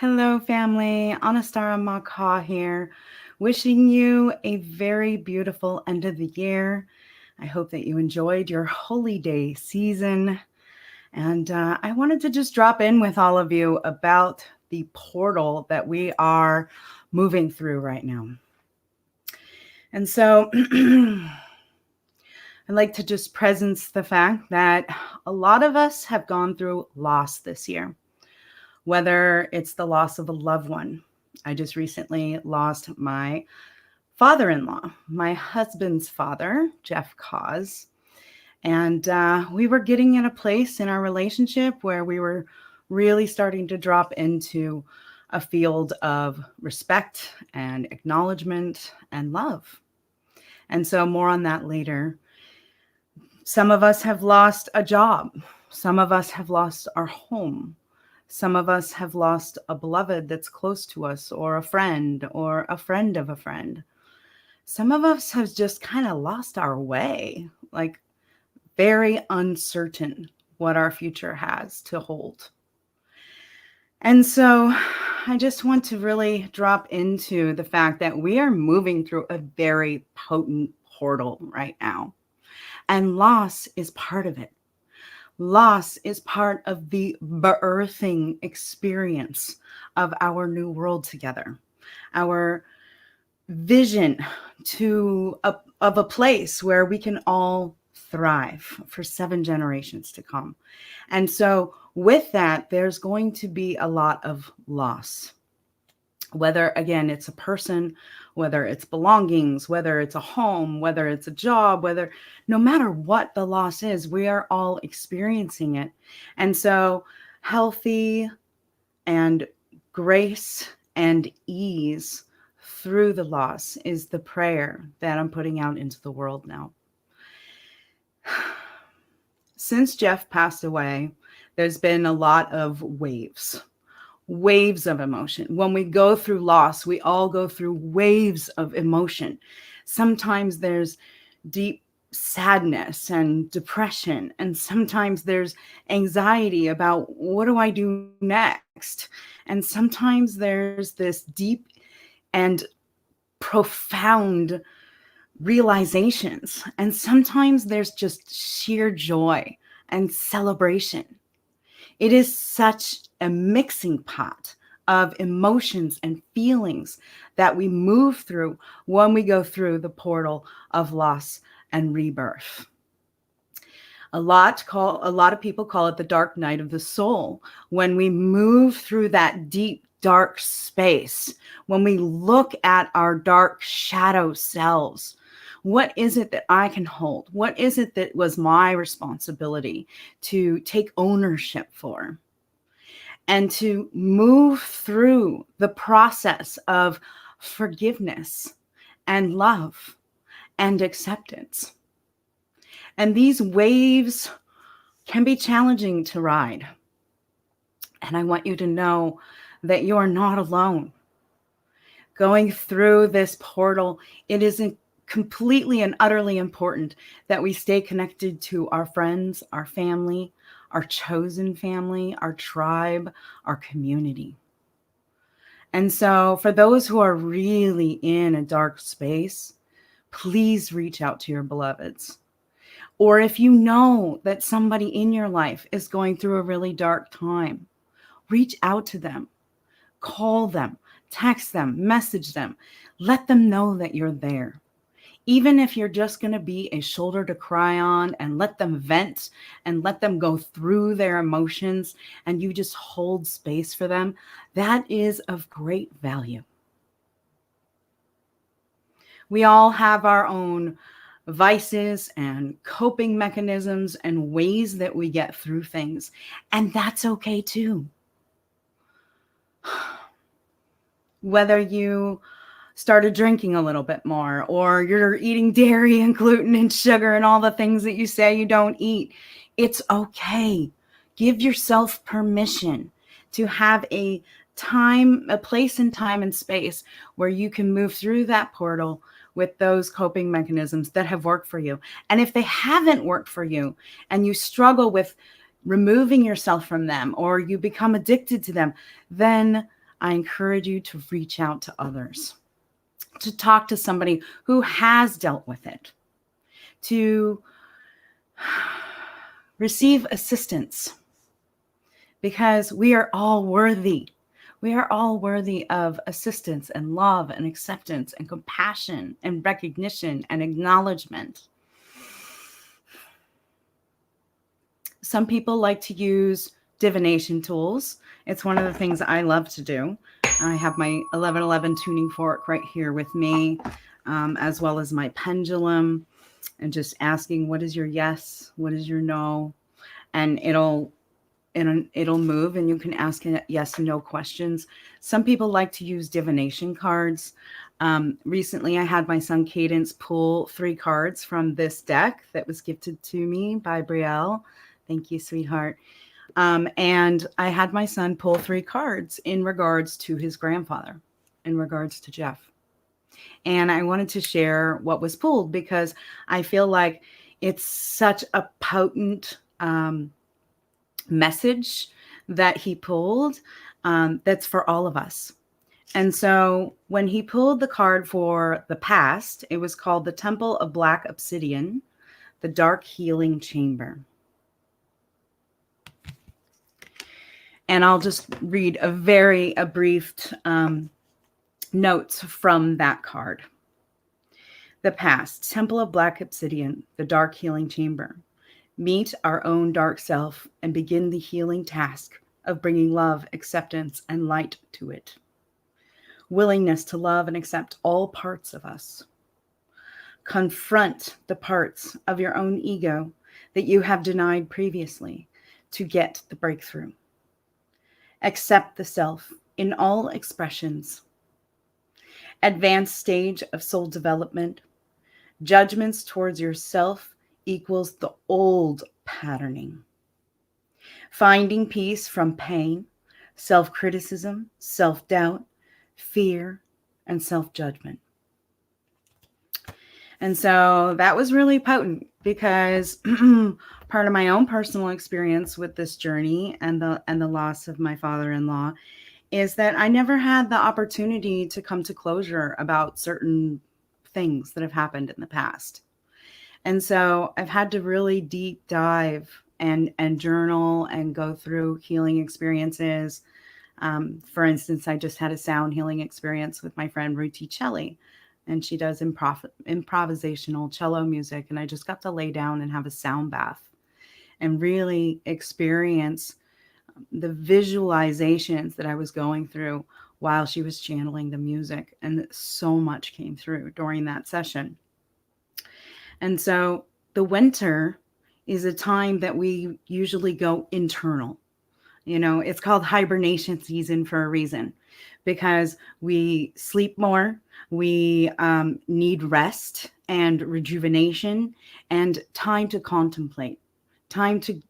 Hello, family. Anistara Ma Ka here, wishing you a very beautiful end of the year. I hope that you enjoyed your holy day season. And I wanted to just drop in with all of you about the portal that we are moving through right now. And so I'd like to just presence the fact that a lot of us have gone through loss this year, whether it's the loss of a loved one. I just recently lost my father in law, my husband's father, Jeff Cause. And we were getting in a place in our relationship where we were really starting to drop into a field of respect and acknowledgement and love. And so, more on that later. Some of us have lost a job, some of us have lost our home. Some of us have lost a beloved that's close to us, or a friend of a friend. Some of us have just kind of lost our way, like very uncertain what our future has to hold. And so I just want to really drop into the fact that we are moving through a very potent portal right now. And loss is part of it. Loss is part of the birthing experience of our new world together, our vision of a place where we can all thrive for 7 generations to come. And so with that, there's going to be a lot of loss. Whether, again, it's a person, whether it's belongings, whether it's a home, whether it's a job, no matter what the loss is, we are all experiencing it. And so healthy and grace and ease through the loss is the prayer that I'm putting out into the world now. Since Jeff passed away, there's been a lot of waves of emotion. When we go through loss, we all go through waves of emotion. Sometimes there's deep sadness and depression, and sometimes there's anxiety about what do I do next? And sometimes there's this deep and profound realizations, and sometimes there's just sheer joy and celebration. It is such a mixing pot of emotions and feelings that we move through when we go through the portal of loss and rebirth. A lot of people call it the dark night of the soul. When we move through that deep, dark space, when we look at our dark shadow selves, what is it that I can hold? What is it that was my responsibility to take ownership for? And to move through the process of forgiveness and love and acceptance. And these waves can be challenging to ride. And I want you to know that you are not alone. Going through this portal, it is completely and utterly important that we stay connected to our friends, our family, our chosen family, our tribe, our community. And so for those who are really in a dark space, please reach out to your beloveds. Or if you know that somebody in your life is going through a really dark time, reach out to them, call them, text them, message them, let them know that you're there. Even if you're just going to be a shoulder to cry on and let them vent and let them go through their emotions and you just hold space for them, that is of great value. We all have our own vices and coping mechanisms and ways that we get through things, and that's okay too. Whether you started drinking a little bit more, or you're eating dairy and gluten and sugar and all the things that you say you don't eat, it's okay. Give yourself permission to have a place and time and space where you can move through that portal with those coping mechanisms that have worked for you. And if they haven't worked for you and you struggle with removing yourself from them, or you become addicted to them, then I encourage you to reach out to others, to talk to somebody who has dealt with it, to receive assistance, because we are all worthy. We are all worthy of assistance and love and acceptance and compassion and recognition and acknowledgement. Some people like to use divination tools. It's one of the things I love to do. I have my 1111 tuning fork right here with me, as well as my pendulum, and just asking, what is your yes? What is your no? And it'll move, and you can ask yes and no questions. Some people like to use divination cards. Recently, I had my son Cadence pull 3 cards from this deck that was gifted to me by Brielle. Thank you, sweetheart. And I had my son pull 3 cards in regards to his grandfather, in regards to Jeff. And I wanted to share what was pulled because I feel like it's such a potent message that he pulled, that's for all of us. And so when he pulled the card for the past, it was called the Temple of Black Obsidian, the Dark Healing Chamber. And I'll just read a brief notes from that card. The past, Temple of Black Obsidian, the Dark Healing Chamber. Meet our own dark self and begin the healing task of bringing love, acceptance, and light to it. Willingness to love and accept all parts of us. Confront the parts of your own ego that you have denied previously to get the breakthrough. Accept the self in all expressions. Advanced stage of soul development. Judgments towards yourself equals the old patterning. Finding peace from pain, self-criticism, self-doubt, fear, and self-judgment. And so that was really potent because part of my own personal experience with this journey and the loss of my father-in-law is that I never had the opportunity to come to closure about certain things that have happened in the past. And so I've had to really deep dive and journal and go through healing experiences. For instance, I just had a sound healing experience with my friend Ruti Celli, and she does improvisational cello music. And I just got to lay down and have a sound bath and really experience the visualizations that I was going through while she was channeling the music. And so much came through during that session. And so the winter is a time that we usually go internal. You know, it's called hibernation season for a reason, because we sleep more, we need rest and rejuvenation and time to contemplate, time to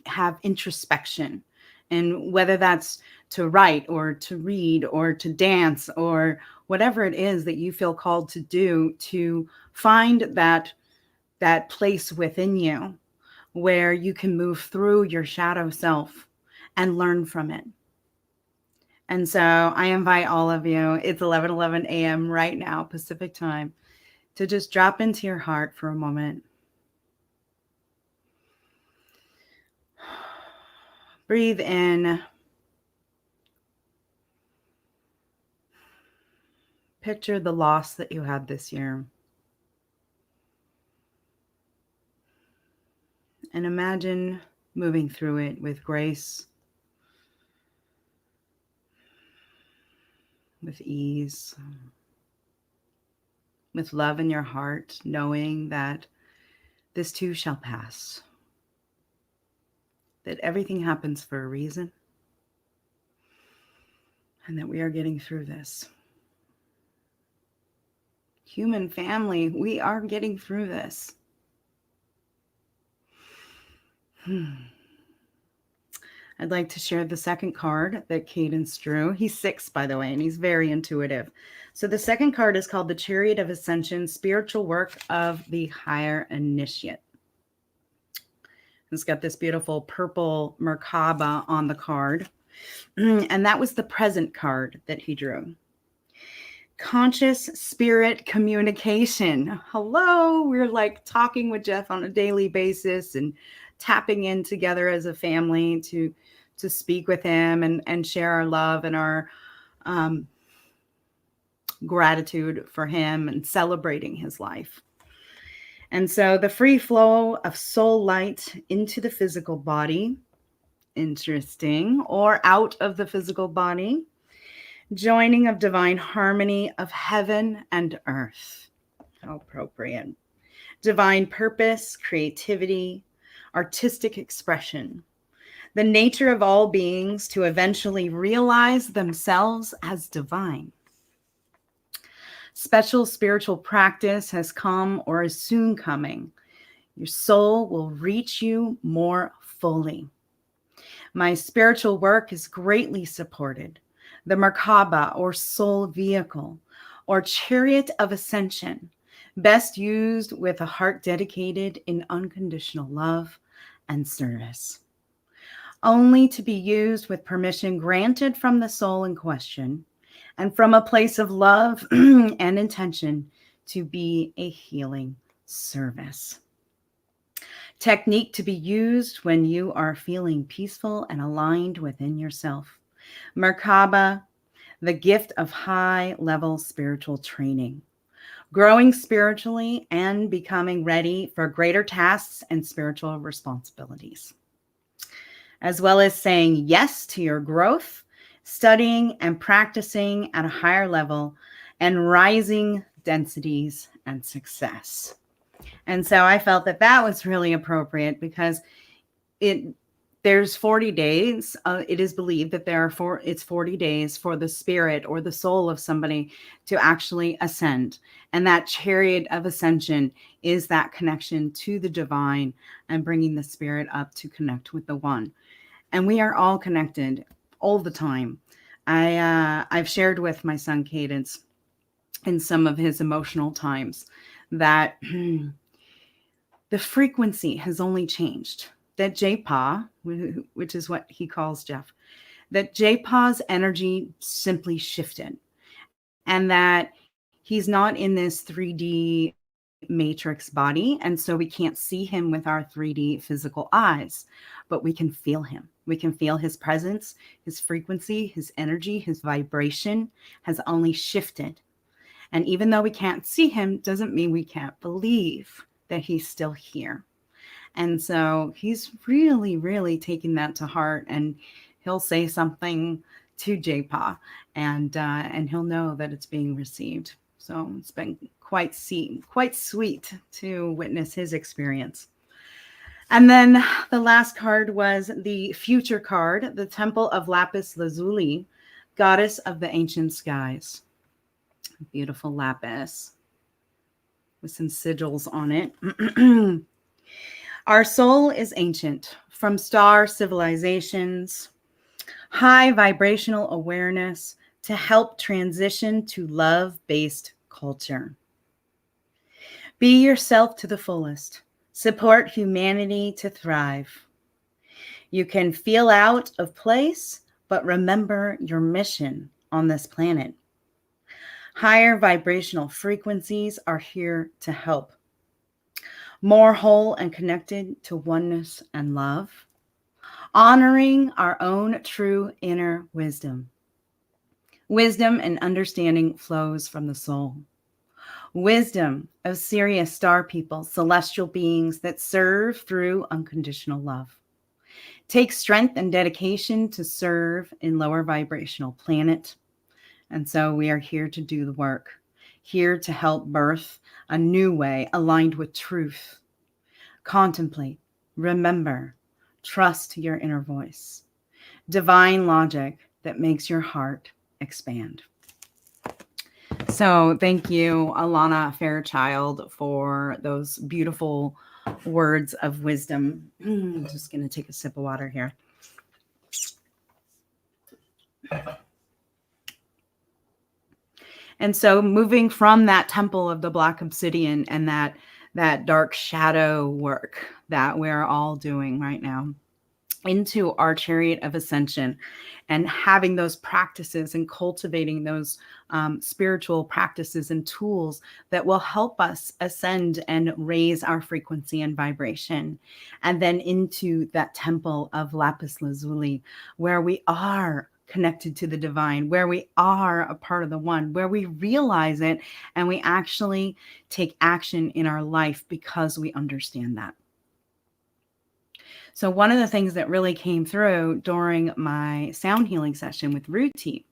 have introspection. And whether that's to write or to read or to dance or whatever it is that you feel called to do, to find that place within you where you can move through your shadow self and learn from it. And so I invite all of you, it's 11:11 a.m. right now, Pacific time, to just drop into your heart for a moment. Breathe in. Picture the loss that you had this year. And imagine moving through it with grace, with ease, with love in your heart, knowing that this too shall pass, that everything happens for a reason, and that we are getting through this. Human family, we are getting through this. I'd like to share the second card that Cadence drew. He's 6, by the way, and he's very intuitive. So the second card is called the Chariot of Ascension, Spiritual Work of the Higher Initiate. It's got this beautiful purple Merkaba on the card. And that was the present card that he drew. Conscious spirit communication. Hello, we're like talking with Jeff on a daily basis and tapping in together as a family to speak with him and share our love and our gratitude for him and celebrating his life. And so the free flow of soul light into the physical body, interesting, or out of the physical body, joining of divine harmony of heaven and earth. How appropriate. Divine purpose, creativity, artistic expression. The nature of all beings to eventually realize themselves as divine. Special spiritual practice has come or is soon coming. Your soul will reach you more fully. My spiritual work is greatly supported. The Merkaba, or soul vehicle, or chariot of ascension, best used with a heart dedicated in unconditional love and service. Only to be used with permission granted from the soul in question, and from a place of love and intention to be a healing service. Technique to be used when you are feeling peaceful and aligned within yourself. Merkaba, the gift of high-level spiritual training. Growing spiritually and becoming ready for greater tasks and spiritual responsibilities. As well as saying yes to your growth, studying and practicing at a higher level, and rising densities and success. And so I felt that that was really appropriate because there's 40 days. It is believed that it's 40 days for the spirit or the soul of somebody to actually ascend. And that chariot of ascension is that connection to the divine and bringing the spirit up to connect with the one. And we are all connected all the time. I've shared with my son Cadence in some of his emotional times that the frequency has only changed. That J-Pa, which is what he calls Jeff, that J-Pa's energy simply shifted, and that he's not in this 3D matrix body, and so we can't see him with our 3D physical eyes, but we can feel him. We can feel his presence, his frequency, his energy, his vibration has only shifted. And even though we can't see him, doesn't mean we can't believe that he's still here. And so he's really, really taking that to heart, and he'll say something to J-Pa, and he'll know that it's being received. So it's been quite sweet to witness his experience. And then the last card was the future card, the Temple of Lapis Lazuli, Goddess of the Ancient Skies. Beautiful lapis with some sigils on it. Our soul is ancient, from star civilizations, high vibrational awareness to help transition to love-based culture. Be yourself to the fullest. Support humanity to thrive. You can feel out of place, but remember your mission on this planet. Higher vibrational frequencies are here to help. More whole and connected to oneness and love. Honoring our own true inner wisdom. Wisdom and understanding flows from the soul. Wisdom of Sirius star people, celestial beings that serve through unconditional love. Take strength and dedication to serve in lower vibrational planet. And so we are here to do the work, here to help birth a new way aligned with truth. Contemplate, remember, trust your inner voice. Divine logic that makes your heart expand. So thank you, Alana Fairchild, for those beautiful words of wisdom. I'm just going to take a sip of water here. And so moving from that temple of the black obsidian and that dark shadow work that we're all doing right now, into our chariot of ascension, and having those practices and cultivating those spiritual practices and tools that will help us ascend and raise our frequency and vibration. And then into that temple of lapis lazuli, where we are connected to the divine, where we are a part of the one, where we realize it and we actually take action in our life because we understand that. So one of the things that really came through during my sound healing session with Ruti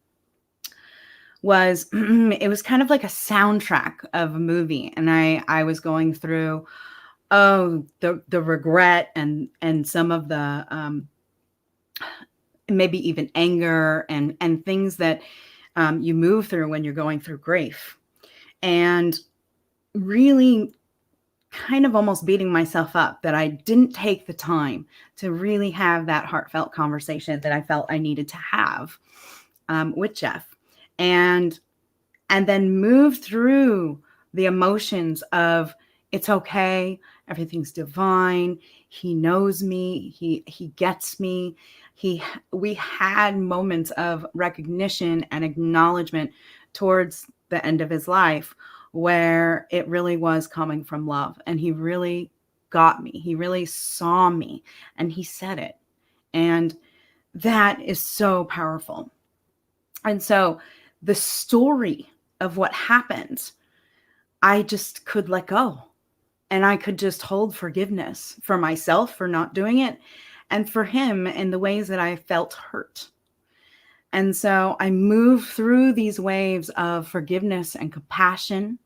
was it was kind of like a soundtrack of a movie. And I was going through, the regret and some of the maybe even anger and things that you move through when you're going through grief. And really kind of almost beating myself up that I didn't take the time to really have that heartfelt conversation that I felt I needed to have with Jeff, and then move through the emotions of it's okay, everything's divine, he knows me, he gets me. We had moments of recognition and acknowledgement towards the end of his life where it really was coming from love, and he really got me. He really saw me and he said it. And that is so powerful. And so the story of what happened, I just could let go, and I could just hold forgiveness for myself for not doing it, and for him in the ways that I felt hurt. And so I moved through these waves of forgiveness and compassion.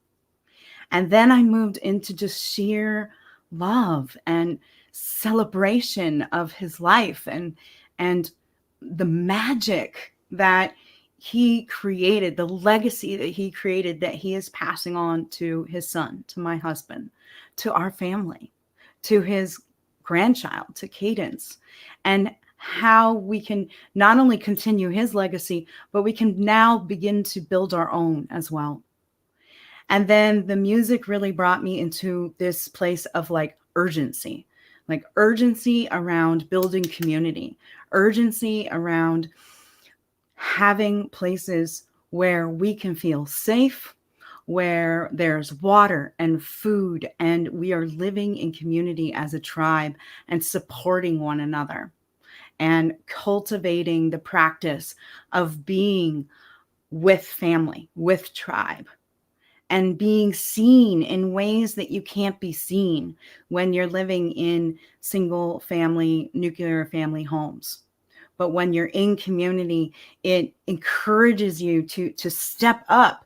And then I moved into just sheer love and celebration of his life and the magic that he created, the legacy that he created, that he is passing on to his son, to my husband, to our family, to his grandchild, to Cadence, and how we can not only continue his legacy, but we can now begin to build our own as well. And then the music really brought me into this place of like urgency around building community, urgency around having places where we can feel safe, where there's water and food, and we are living in community as a tribe and supporting one another and cultivating the practice of being with family, with tribe, and being seen in ways that you can't be seen when you're living in single family, nuclear family homes. But when you're in community, it encourages you to step up,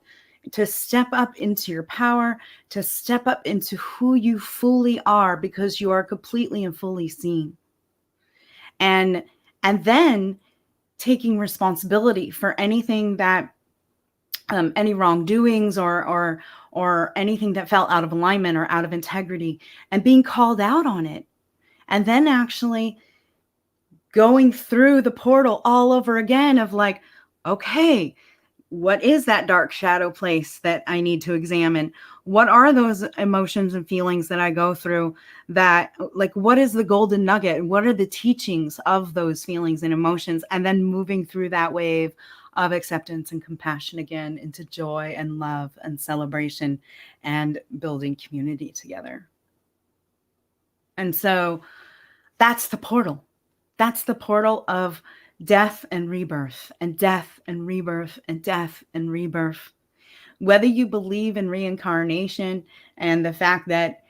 into your power, to step up into who you fully are, because you are completely and fully seen. And then taking responsibility for anything that any wrongdoings or anything that felt out of alignment or out of integrity, and being called out on it, and then actually going through the portal all over again of like, okay, what is that dark shadow place that I need to examine? What are those emotions and feelings that I go through? That, like, what is the golden nugget? What are the teachings of those feelings and emotions? And then moving through that wave of acceptance and compassion again into joy and love and celebration and building community together. And so that's the portal. That's the portal of death and rebirth, and death and rebirth, and death and rebirth. Whether you believe in reincarnation and the fact that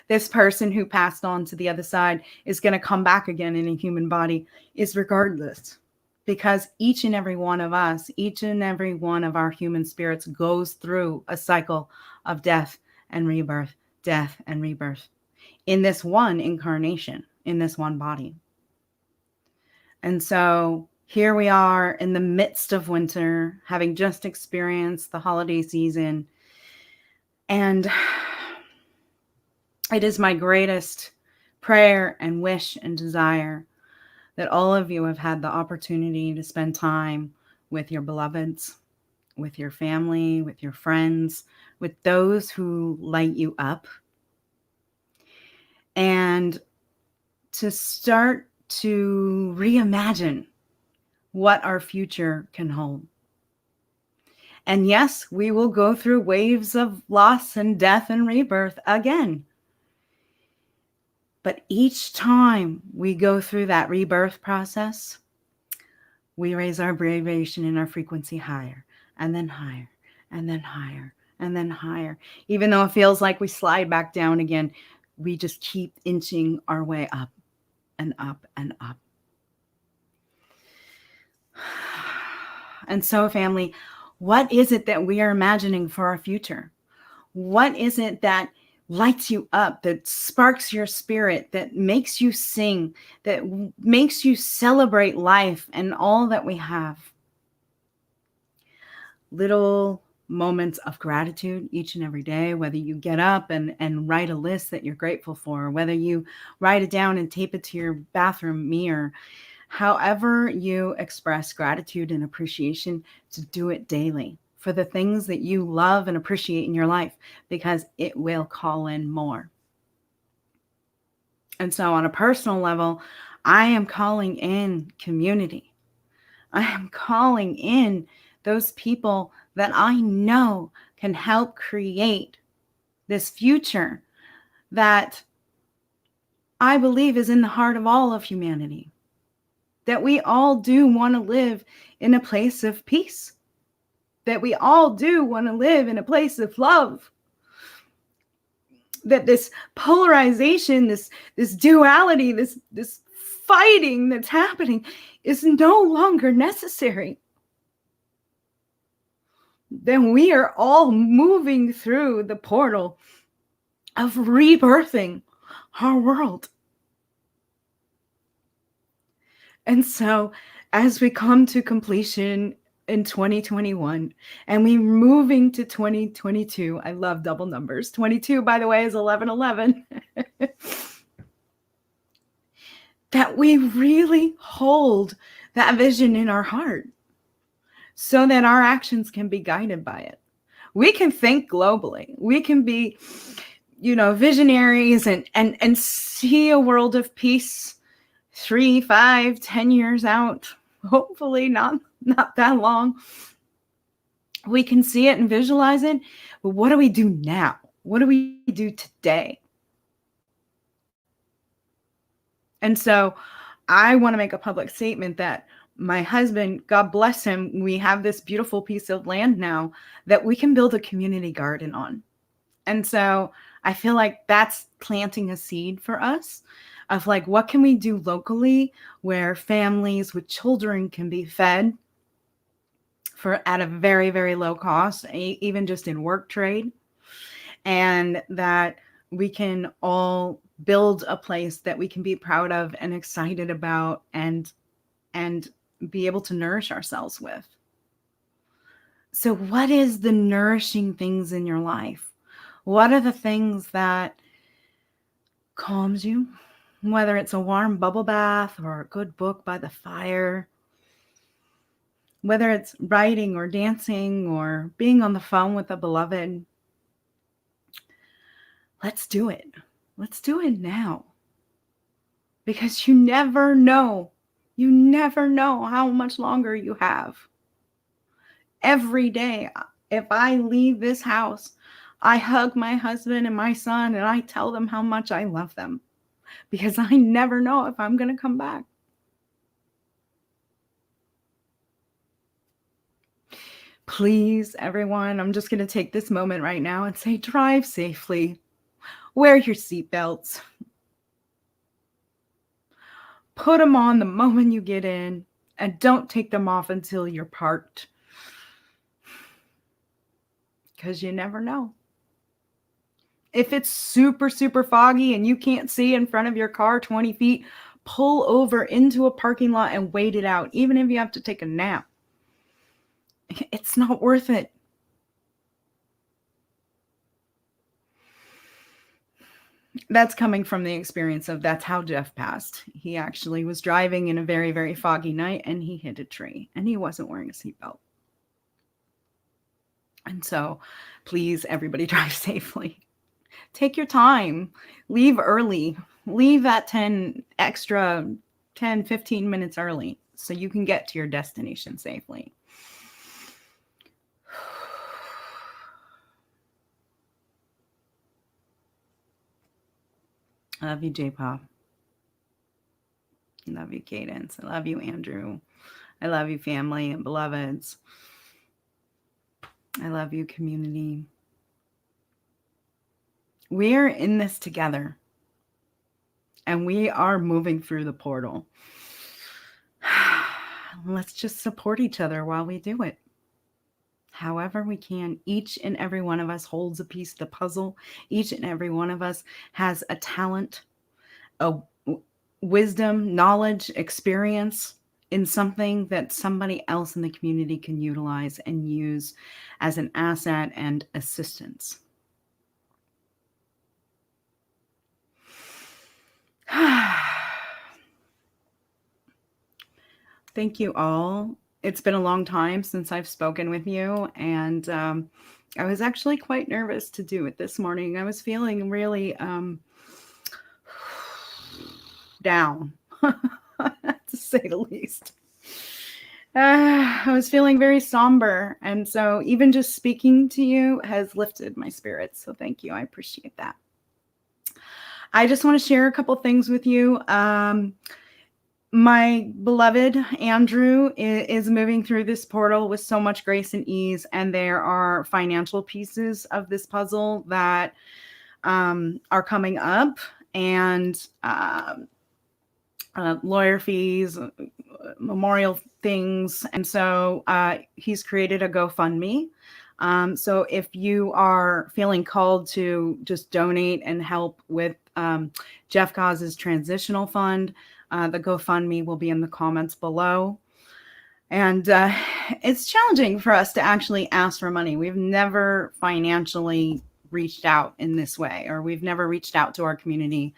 this person who passed on to the other side is going to come back again in a human body is regardless, because each and every one of us, each and every one of our human spirits goes through a cycle of death and rebirth, death and rebirth in this one incarnation, in this one body. And so here we are in the midst of winter, having just experienced the holiday season. And it is my greatest prayer and wish and desire that all of you have had the opportunity to spend time with your beloveds, with your family, with your friends, with those who light you up, and to start to reimagine what our future can hold. And yes, we will go through waves of loss and death and rebirth again. But each time we go through that rebirth process, we raise our vibration and our frequency higher, and then higher, and then higher, and then higher. Even though it feels like we slide back down again, we just keep inching our way up and up and up. And so, family, what is it that we are imagining for our future? What is it that lights you up, that sparks your spirit, that makes you sing, that makes you celebrate life and all that we have? Little moments of gratitude each and every day, whether you get up and write a list that you're grateful for, whether you write it down and tape it to your bathroom mirror. However you express gratitude and appreciation, to do it daily for the things that you love and appreciate in your life, because it will call in more. And so on a personal level, I am calling in community. I am calling in those people that I know can help create this future that I believe is in the heart of all of humanity. That we all do want to live in a place of peace. That we all do want to live in a place of love. That this polarization, this duality, this fighting that's happening is no longer necessary. Then we are all moving through the portal of rebirthing our world. And so as we come to completion in 2021 and we're moving to 2022, I love double numbers. 22, by the way, is 1111. That we really hold that vision in our heart so that our actions can be guided by it. We can think globally. We can be, visionaries and see a world of peace 3, 5, 10 years out. Hopefully not that long. We can see it and visualize it. But what do we do now? What do we do today? And so I want to make a public statement that my husband, God bless him, we have this beautiful piece of land now that we can build a community garden on. And so I feel like that's planting a seed for us of like, what can we do locally where families with children can be fed at a very, very low cost, even just in work trade, and that we can all build a place that we can be proud of and excited about and be able to nourish ourselves with. So what is the nourishing things in your life? What are the things that calms you? Whether it's a warm bubble bath or a good book by the fire, whether it's writing or dancing or being on the phone with a beloved, let's do it. Let's do it now. Because you never know how much longer you have. Every day, if I leave this house, I hug my husband and my son and I tell them how much I love them. Because I never know if I'm going to come back. Please, everyone, I'm just going to take this moment right now and say, drive safely. Wear your seatbelts. Put them on the moment you get in and don't take them off until you're parked. Because you never know. If it's super, super foggy and you can't see in front of your car 20 feet, pull over into a parking lot and wait it out, even if you have to take a nap. It's not worth it. That's coming from the experience of that's how Jeff passed. He actually was driving in a very, very foggy night and he hit a tree and he wasn't wearing a seatbelt. And so please, everybody, drive safely. Take your time. Leave early. Leave that 10 extra 10, 15 minutes early so you can get to your destination safely. I love you, J-Pop. I love you, Cadence. I love you, Andrew. I love you, family and beloveds. I love you, community. We are in this together. And we are moving through the portal. Let's just support each other while we do it. However we can. Each and every one of us holds a piece of the puzzle. Each and every one of us has a talent, a wisdom, knowledge, experience in something that somebody else in the community can utilize and use as an asset and assistance. Thank you all. It's been a long time since I've spoken with you, and I was actually quite nervous to do it this morning. I was feeling really down, to say the least. I was feeling very somber, and so even just speaking to you has lifted my spirits. So thank you. I appreciate that. I just want to share a couple things with you. My beloved Andrew is moving through this portal with so much grace and ease, and there are financial pieces of this puzzle that are coming up, and lawyer fees, memorial things, and so he's created a GoFundMe. So if you are feeling called to just donate and help with Jeff Gaz's transitional fund, the GoFundMe will be in the comments below. And it's challenging for us to actually ask for money. We've never financially reached out in this way, or we've never reached out to our community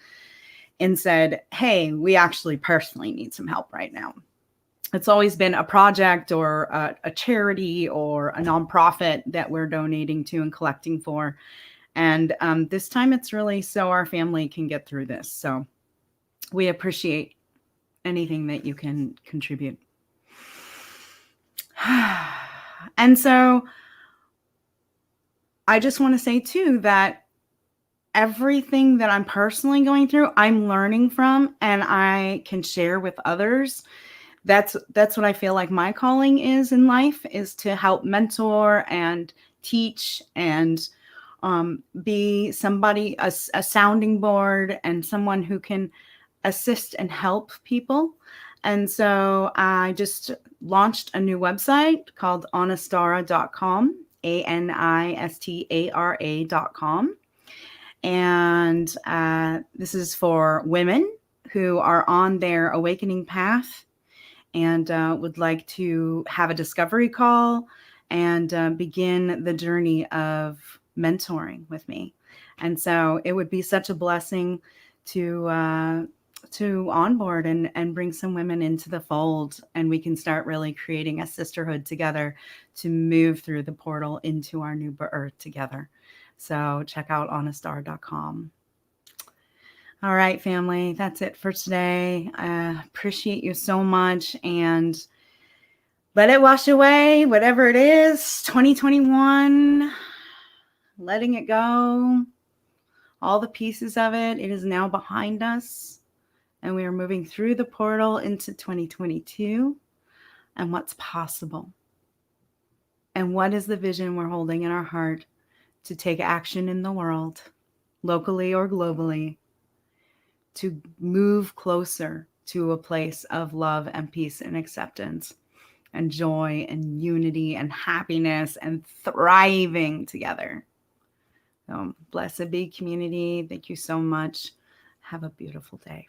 and said, hey, we actually personally need some help right now. It's always been a project or a charity or a nonprofit that we're donating to and collecting for. And this time it's really so our family can get through this. So we appreciate anything that you can contribute. And so I just want to say too that everything that I'm personally going through, I'm learning from, and I can share with others. That's what I feel like my calling is in life, is to help mentor and teach and be somebody, a sounding board, and someone who can assist and help people. And so I just launched a new website called Anistara.com, ANISTARA.com. And this is for women who are on their awakening path and would like to have a discovery call and begin the journey of mentoring with me. And so it would be such a blessing to onboard and bring some women into the fold, and we can start really creating a sisterhood together to move through the portal into our new birth together. So check out Anistara.com. All right, family, that's it for today. I appreciate you so much, and let it wash away, whatever it is, 2021, letting it go, all the pieces of it. It is now behind us, and we are moving through the portal into 2022 and what's possible. And what is the vision we're holding in our heart to take action in the world, locally or globally, to move closer to a place of love and peace and acceptance and joy and unity and happiness and thriving together. So blessed be community. Thank you so much. Have a beautiful day.